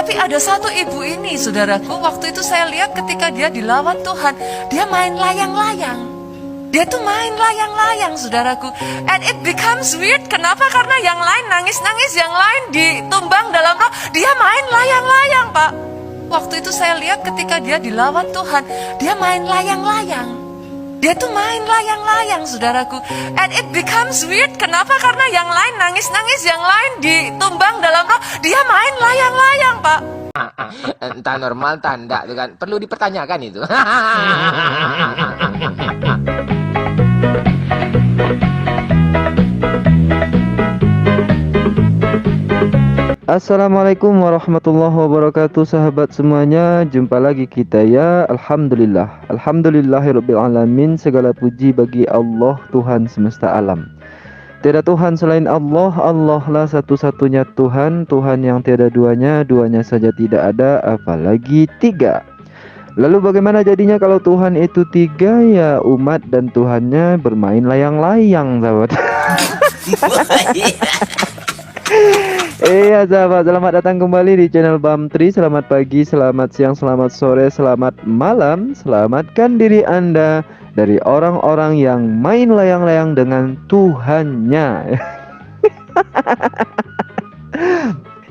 Tapi ada satu ibu ini, saudaraku, waktu itu saya lihat ketika dia dilawan Tuhan, dia main layang-layang. Dia tuh main layang-layang, saudaraku. And it becomes weird. Kenapa? Karena yang lain nangis-nangis, yang lain ditumbang dalam roh. Dia main layang-layang, Pak. Waktu itu saya lihat ketika dia dilawan Tuhan, dia main layang-layang. Dia tuh main layang-layang, saudaraku. And it becomes weird. Kenapa? Karena yang lain nangis-nangis, yang lain ditumbang dalam roh. Dia main layang-layang, Pak. Entah normal, entah enggak, itu kan perlu dipertanyakan itu. Assalamualaikum warahmatullahi wabarakatuh, sahabat semuanya. Jumpa lagi kita ya. Alhamdulillahirabbil alamin. Segala puji bagi Allah, Tuhan semesta alam. Tiada Tuhan selain Allah. Allah lah satu-satunya Tuhan, Tuhan yang tiada duanya, duanya saja tidak ada, apalagi tiga. Lalu bagaimana jadinya kalau Tuhan itu tiga? Ya umat dan Tuhannya bermain layang-layang, sahabat. Iya sahabat, selamat datang kembali di channel Bamtri. Selamat pagi, selamat siang, selamat sore, selamat malam. Selamatkan diri Anda dari orang-orang yang main layang-layang dengan Tuhannya.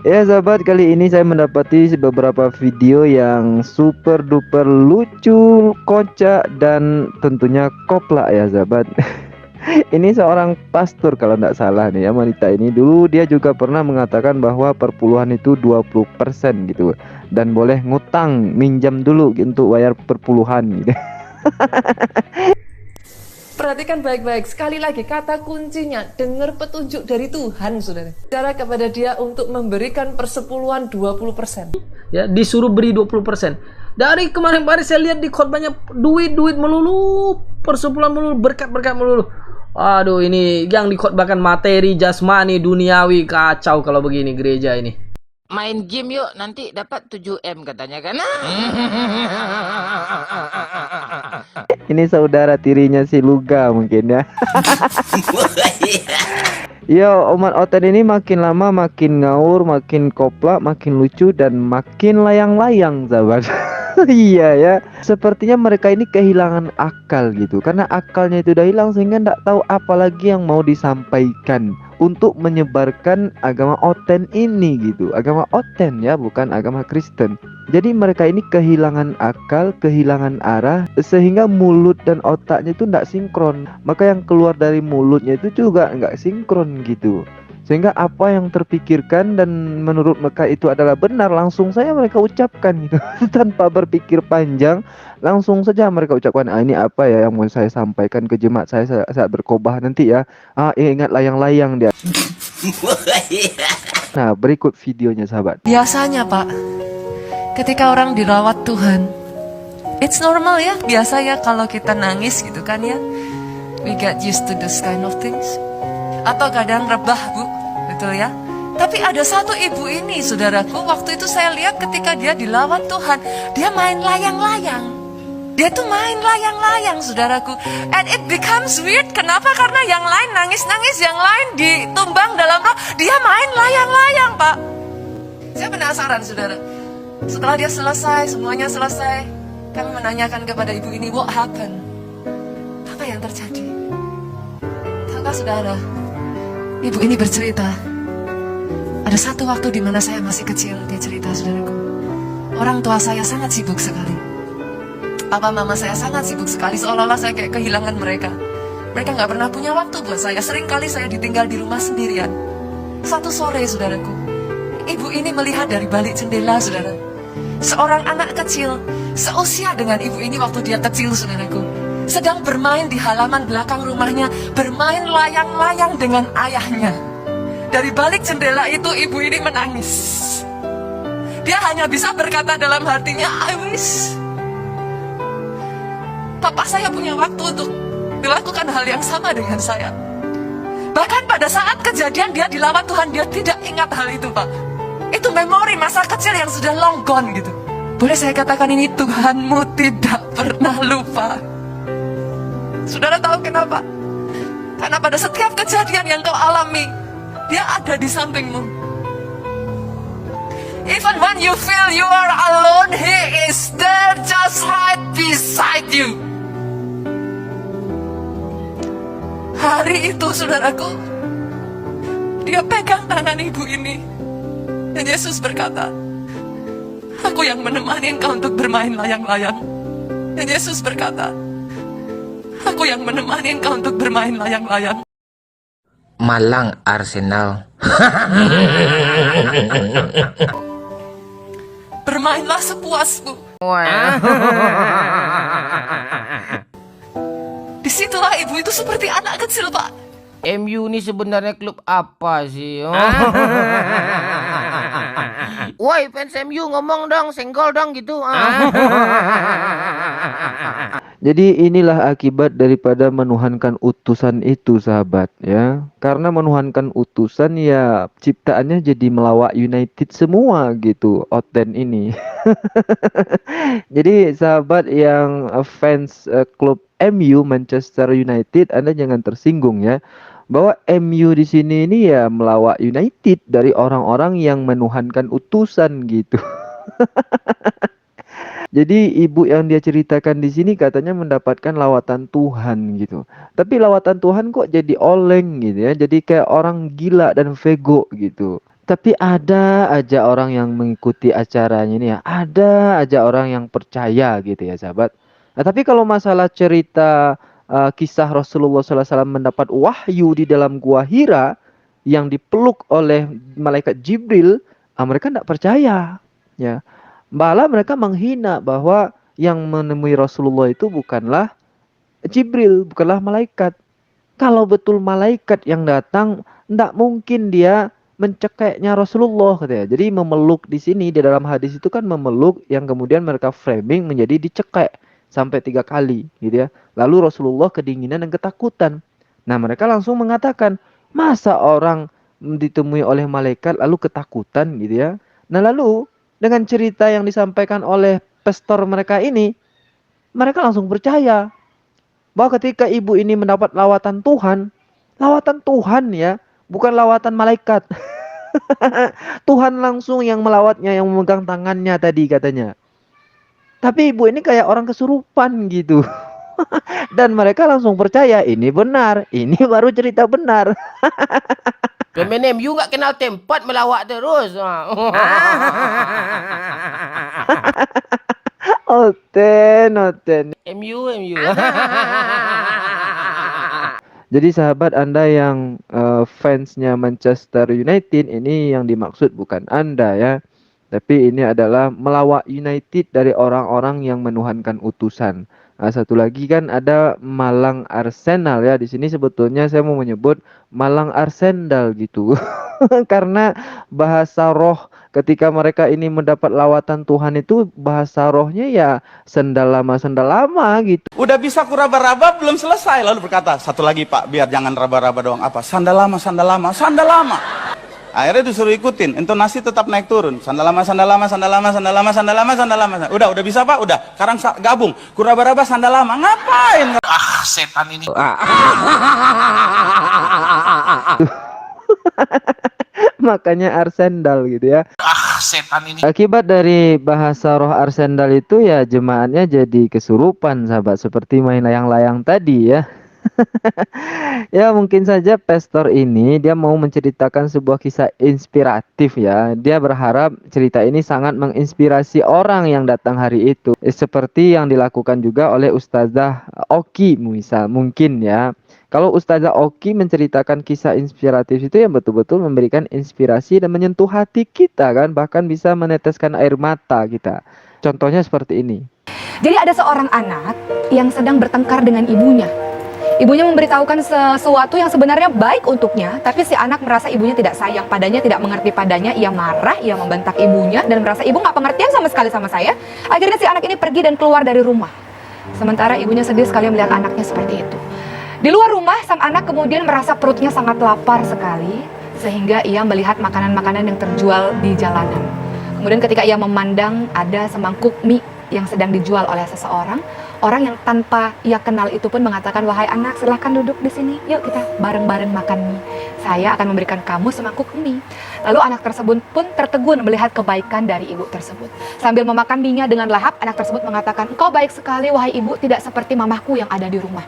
Ya sahabat, kali ini saya mendapati beberapa video yang super duper lucu, kocak, dan tentunya koplak ya sahabat. Ini seorang pastor kalau tidak salah nih ya, wanita ini dulu dia juga pernah mengatakan bahwa perpuluhan itu 20% gitu, dan boleh ngutang minjam dulu untuk bayar perpuluhan gitu. Perhatikan baik-baik, sekali lagi kata kuncinya, dengar petunjuk dari Tuhan, saudara. Cara kepada dia untuk memberikan persepuluhan 20%. Ya, disuruh beri 20%. Dari kemarin-kemarin saya lihat di khotbahnya duit melulu, persepuluhan melulu, berkat-berkat melulu. Aduh, ini yang dikhotbahkan materi jasmani duniawi, kacau kalau begini gereja ini. Main game yuk, nanti dapat 7M katanya kan. Ini saudara tirinya si Luga mungkin ya. Yo, umat oten ini makin lama makin ngawur, makin koplak, makin lucu, dan makin layang-layang sahabat. Iya ya, sepertinya mereka ini kehilangan akal gitu, karena akalnya itu udah hilang sehingga nggak tahu apa lagi yang mau disampaikan untuk menyebarkan agama oten ini gitu. Agama oten ya, bukan agama Kristen. Jadi mereka ini kehilangan akal, kehilangan arah, sehingga mulut dan otaknya itu nggak sinkron. Maka yang keluar dari mulutnya itu juga nggak sinkron gitu. Sehingga apa yang terpikirkan dan menurut mereka itu adalah benar, langsung saja mereka ucapkan gitu. Tanpa berpikir panjang, langsung saja mereka ucapkan, ini apa ya yang mau saya sampaikan ke jemaat saya saat berkhotbah nanti ya. Ingat layang-layang dia. Nah, berikut videonya sahabat. Biasanya, Pak, ketika orang dirawat Tuhan, it's normal ya, biasa ya kalau kita nangis gitu kan ya. We get used to this kind of things. Atau kadang rebah, Bu, betul ya. Tapi ada satu ibu ini, saudaraku, waktu itu saya lihat ketika dia dilawan Tuhan, dia main layang-layang. Dia tuh main layang-layang, saudaraku. And it becomes weird. Kenapa? Karena yang lain nangis-nangis, yang lain ditumbang dalam roh. Dia main layang-layang, Pak. Saya penasaran, saudara. Setelah dia selesai, semuanya selesai, kami menanyakan kepada ibu ini, what happened? Apa yang terjadi? Tahukah saudara, ibu ini bercerita, ada satu waktu di mana saya masih kecil. Dia cerita, saudaraku, orang tua saya sangat sibuk sekali. Papa mama saya sangat sibuk sekali, seolah-olah saya kayak kehilangan mereka. Mereka nggak pernah punya waktu buat saya. Sering kali saya ditinggal di rumah sendirian. Satu sore, saudaraku, ibu ini melihat dari balik jendela, saudara, seorang anak kecil seusia dengan ibu ini waktu dia kecil, saudaraku, sedang bermain di halaman belakang rumahnya, bermain layang-layang dengan ayahnya. Dari balik jendela itu ibu ini menangis. Dia hanya bisa berkata dalam hatinya, I wish papa saya punya waktu untuk melakukan hal yang sama dengan saya. Bahkan pada saat kejadian dia dilawan Tuhan, dia tidak ingat hal itu, Pak. Itu memori masa kecil yang sudah long gone gitu. Boleh saya katakan ini, Tuhanmu tidak pernah lupa. Saudara tahu kenapa? Karena pada setiap kejadian yang kau alami, dia ada di sampingmu. Even when you feel you are alone, He is there just right beside you. Hari itu, saudaraku, Dia pegang tangan ibu ini. Dan Yesus berkata, aku yang menemani engkau untuk bermain layang-layang. Dan Yesus berkata, aku yang menemani engkau untuk bermain layang-layang. Malang Arsenal. Bermainlah sepuasmu. Disitulah ibu itu seperti anak kecil, Pak. MU ini sebenarnya klub apa sih? Woi, fans MU ngomong dong, senggol dong gitu. Jadi inilah akibat daripada menuhankan utusan itu, sahabat, ya. Karena menuhankan utusan, ya ciptaannya jadi melawak United semua gitu, Oten ini. Jadi sahabat yang fans klub MU, Manchester United, Anda jangan tersinggung ya, bahwa MU di sini ini ya melawak United dari orang-orang yang menuhankan utusan gitu. Jadi ibu yang dia ceritakan di sini katanya mendapatkan lawatan Tuhan gitu. Tapi lawatan Tuhan kok jadi oleng gitu ya. Jadi kayak orang gila dan vego gitu. Tapi ada aja orang yang mengikuti acaranya ini ya. Ada aja orang yang percaya gitu ya, sahabat. Nah, tapi kalau masalah cerita kisah Rasulullah SAW mendapat wahyu di dalam gua Hira yang dipeluk oleh malaikat Jibril, mereka tidak percaya ya. Malah mereka menghina bahwa yang menemui Rasulullah itu bukanlah Jibril, bukanlah malaikat. Kalau betul malaikat yang datang, tidak mungkin dia mencekeknya Rasulullah katanya. Jadi memeluk di sini di dalam hadis itu kan memeluk yang kemudian mereka framing menjadi dicekek sampai 3 kali gitu ya. Lalu Rasulullah kedinginan dan ketakutan. Nah, mereka langsung mengatakan, masa orang ditemui oleh malaikat lalu ketakutan gitu ya. Nah, lalu dengan cerita yang disampaikan oleh pastor mereka ini, mereka langsung percaya bahwa ketika ibu ini mendapat lawatan Tuhan ya, bukan lawatan malaikat. Tuhan langsung yang melawatnya, yang memegang tangannya tadi katanya. Tapi ibu ini kayak orang kesurupan gitu. Dan mereka langsung percaya, ini benar, ini baru cerita benar. Pemain MU nggak kenal tempat, melawak terus. Oten. MU. Jadi sahabat Anda yang fansnya Manchester United, ini yang dimaksud bukan Anda ya. Tapi ini adalah melawak United dari orang-orang yang menuhankan utusan. Nah, satu lagi kan ada Malang Arsenal ya. Di sini sebetulnya saya mau menyebut Malang Arsendal gitu. Karena bahasa roh ketika mereka ini mendapat lawatan Tuhan itu bahasa rohnya ya sendal lama gitu. Udah bisa ku raba-raba belum selesai lalu berkata, satu lagi Pak, biar jangan raba-raba doang. Apa? Sandal lama. Akhirnya disuruh ikutin, intonasi tetap naik turun. Sandal lama. Udah bisa Pak, udah. Sekarang gabung, ku raba-raba sandal lama. Ngapain? Setan ini. Makanya Arsendal gitu ya. Setan ini. Akibat dari bahasa roh Arsendal itu ya jemaatnya jadi kesurupan, sahabat, seperti main layang-layang tadi ya. Ya mungkin saja pastor ini dia mau menceritakan sebuah kisah inspiratif ya. Dia berharap cerita ini sangat menginspirasi orang yang datang hari itu. Seperti yang dilakukan juga oleh Ustazah Oki mungkin ya. Kalau Ustazah Oki menceritakan kisah inspiratif itu yang betul-betul memberikan inspirasi dan menyentuh hati kita kan. Bahkan bisa meneteskan air mata kita. Contohnya seperti ini. Jadi ada seorang anak yang sedang bertengkar dengan ibunya. Ibunya memberitahukan sesuatu yang sebenarnya baik untuknya, tapi si anak merasa ibunya tidak sayang padanya, tidak mengerti padanya. Ia marah, ia membentak ibunya dan merasa ibu nggak pengertian sama sekali sama saya. Akhirnya si anak ini pergi dan keluar dari rumah. Sementara ibunya sedih sekali melihat anaknya seperti itu. Di luar rumah, sang anak kemudian merasa perutnya sangat lapar sekali, sehingga ia melihat makanan-makanan yang terjual di jalanan. Kemudian ketika ia memandang ada semangkuk mie yang sedang dijual oleh seseorang, Orang yang tanpa ia kenal itu pun mengatakan, wahai anak, silahkan duduk di sini. Yuk kita bareng-bareng makan mie. Saya akan memberikan kamu semangkuk mie. Lalu anak tersebut pun tertegun melihat kebaikan dari ibu tersebut. Sambil memakan mie-nya dengan lahap, anak tersebut mengatakan, engkau baik sekali wahai ibu, tidak seperti mamaku yang ada di rumah.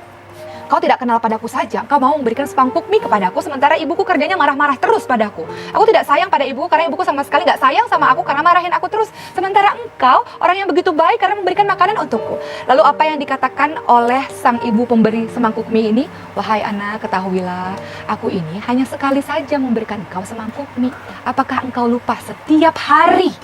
Kau tidak kenal padaku saja, kau mau memberikan semangkuk mie kepadaku, sementara ibuku kerjanya marah-marah terus padaku. Aku tidak sayang pada ibuku karena ibuku sama sekali nggak sayang sama aku karena marahin aku terus. Sementara engkau orang yang begitu baik karena memberikan makanan untukku. Lalu apa yang dikatakan oleh sang ibu pemberi semangkuk mie ini? Wahai anak, ketahuilah, aku ini hanya sekali saja memberikan engkau semangkuk mie. Apakah engkau lupa setiap hari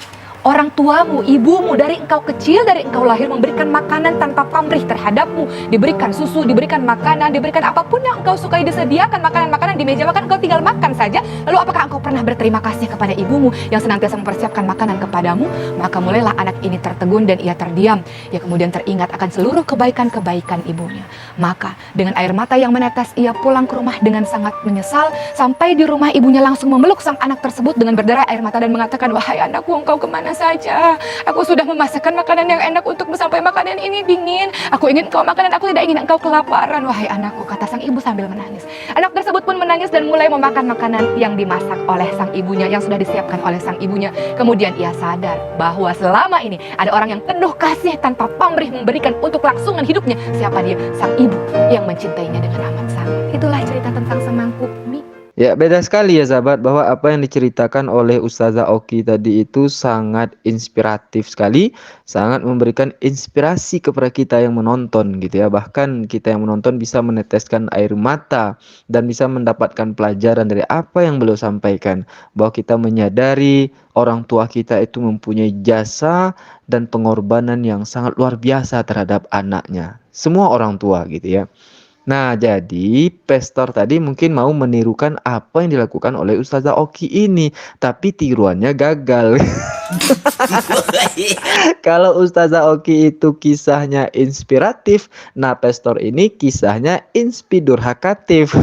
orang tuamu, ibumu dari engkau kecil, dari engkau lahir memberikan makanan tanpa pamrih terhadapmu, diberikan susu, diberikan makanan, diberikan apapun yang engkau sukai, disediakan makanan-makanan di meja makan, engkau tinggal makan saja. Lalu apakah engkau pernah berterima kasih kepada ibumu yang senantiasa mempersiapkan makanan kepadamu? Maka mulailah anak ini tertegun dan ia terdiam. Ia kemudian teringat akan seluruh kebaikan-kebaikan ibunya. Maka dengan air mata yang menetes ia pulang ke rumah dengan sangat menyesal. Sampai di rumah ibunya langsung memeluk sang anak tersebut dengan berderai air mata dan mengatakan, wahai anakku, engkau kemana saja? Aku sudah memasakkan makanan yang enak untukmu sampai makanan ini dingin. Aku ingin engkau makanan, aku tidak ingin engkau kelaparan. Wahai anakku, kata sang ibu sambil menangis. Anak tersebut pun menangis dan mulai memakan makanan yang dimasak oleh sang ibunya, yang sudah disiapkan oleh sang ibunya. Kemudian ia sadar bahwa selama ini ada orang yang penuh kasih tanpa pamrih memberikan untuk langsungan hidupnya. Siapa dia? Sang ibu yang mencintainya dengan amat sangat. Itulah cerita tentang semangkuk mie. Ya, beda sekali ya sahabat, bahwa apa yang diceritakan oleh Ustazah Oki tadi itu sangat inspiratif sekali, sangat memberikan inspirasi kepada kita yang menonton gitu ya. Bahkan kita yang menonton bisa meneteskan air mata dan bisa mendapatkan pelajaran dari apa yang beliau sampaikan, bahwa kita menyadari orang tua kita itu mempunyai jasa dan pengorbanan yang sangat luar biasa terhadap anaknya. Semua orang tua gitu ya. Nah, jadi Pastor tadi mungkin mau menirukan apa yang dilakukan oleh Ustazah Oki ini, tapi tiruannya gagal. Kalau Ustazah Oki itu kisahnya inspiratif, nah Pastor ini kisahnya inspidurhakatif.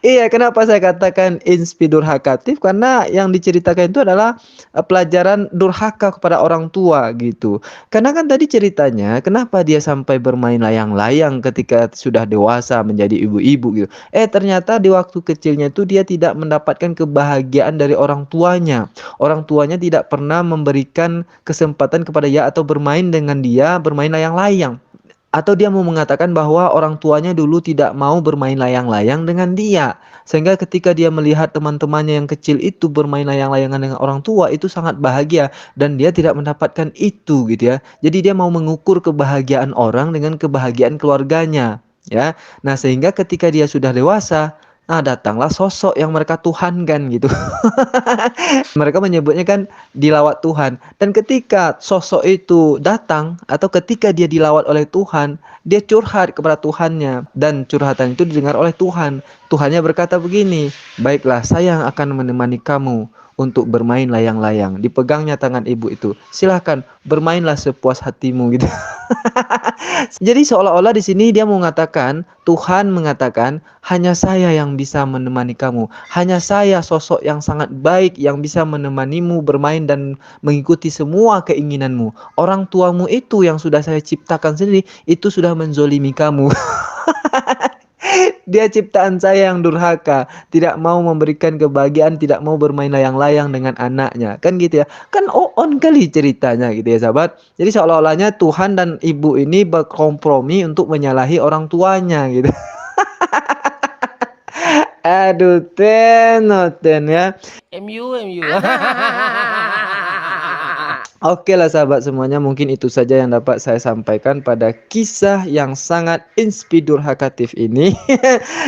Iya, kenapa saya katakan inspidurhakatif? Karena yang diceritakan itu adalah pelajaran durhaka kepada orang tua gitu. Karena kan tadi ceritanya, kenapa dia sampai bermain layang-layang ketika sudah dewasa menjadi ibu-ibu gitu. Ternyata di waktu kecilnya itu dia tidak mendapatkan kebahagiaan dari orang tuanya. Orang tuanya tidak pernah memberikan kesempatan kepada dia atau bermain dengan dia, bermain layang-layang. Atau dia mau mengatakan bahwa orang tuanya dulu tidak mau bermain layang-layang dengan dia. Sehingga ketika dia melihat teman-temannya yang kecil itu bermain layang-layangan dengan orang tua, itu sangat bahagia. Dan dia tidak mendapatkan itu gitu ya. Jadi dia mau mengukur kebahagiaan orang dengan kebahagiaan keluarganya. Ya. Nah, sehingga ketika dia sudah dewasa, nah datanglah sosok yang mereka tuhankan gitu. Mereka menyebutnya kan dilawat Tuhan. Dan ketika sosok itu datang atau ketika dia dilawat oleh Tuhan, dia curhat kepada Tuhannya. Dan curhatan itu didengar oleh Tuhan. Tuhannya berkata begini, baiklah saya yang akan menemani kamu untuk bermain layang-layang. Dipegangnya tangan ibu itu. Silahkan bermainlah sepuas hatimu gitu. Jadi seolah-olah di sini dia mengatakan, Tuhan mengatakan, hanya saya yang bisa menemani kamu. Hanya saya sosok yang sangat baik yang bisa menemanimu bermain dan mengikuti semua keinginanmu. Orang tuamu itu yang sudah saya ciptakan sendiri, itu sudah menzolimi kamu. Dia ciptaan saya yang durhaka, tidak mau memberikan kebahagiaan, tidak mau bermain layang-layang dengan anaknya. Kan gitu ya. Kan on kali ceritanya gitu ya sahabat. Jadi seolah-olahnya Tuhan dan ibu ini berkompromi untuk menyalahi orang tuanya gitu. Aduh, ten ya. MU. Oke lah sahabat semuanya, mungkin itu saja yang dapat saya sampaikan pada kisah yang sangat inspidurhakatif ini.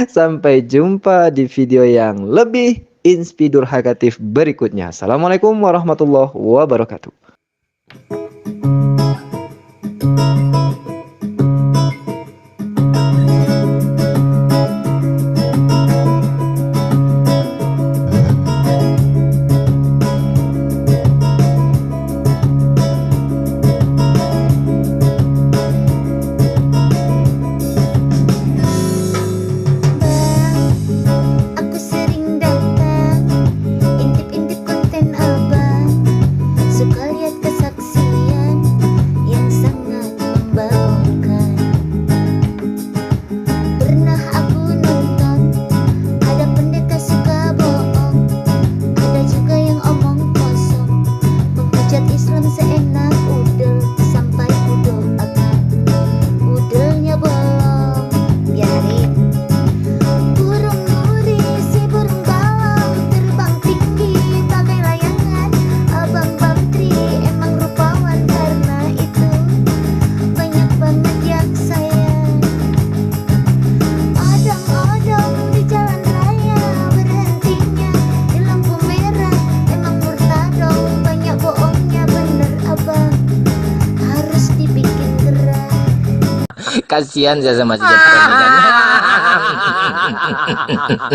Sampai jumpa di video yang lebih inspidurhakatif berikutnya. Assalamualaikum warahmatullahi wabarakatuh. Aku sering datang, intip-intip konten abang, suka lihat Kasihan saya sama si Jepang.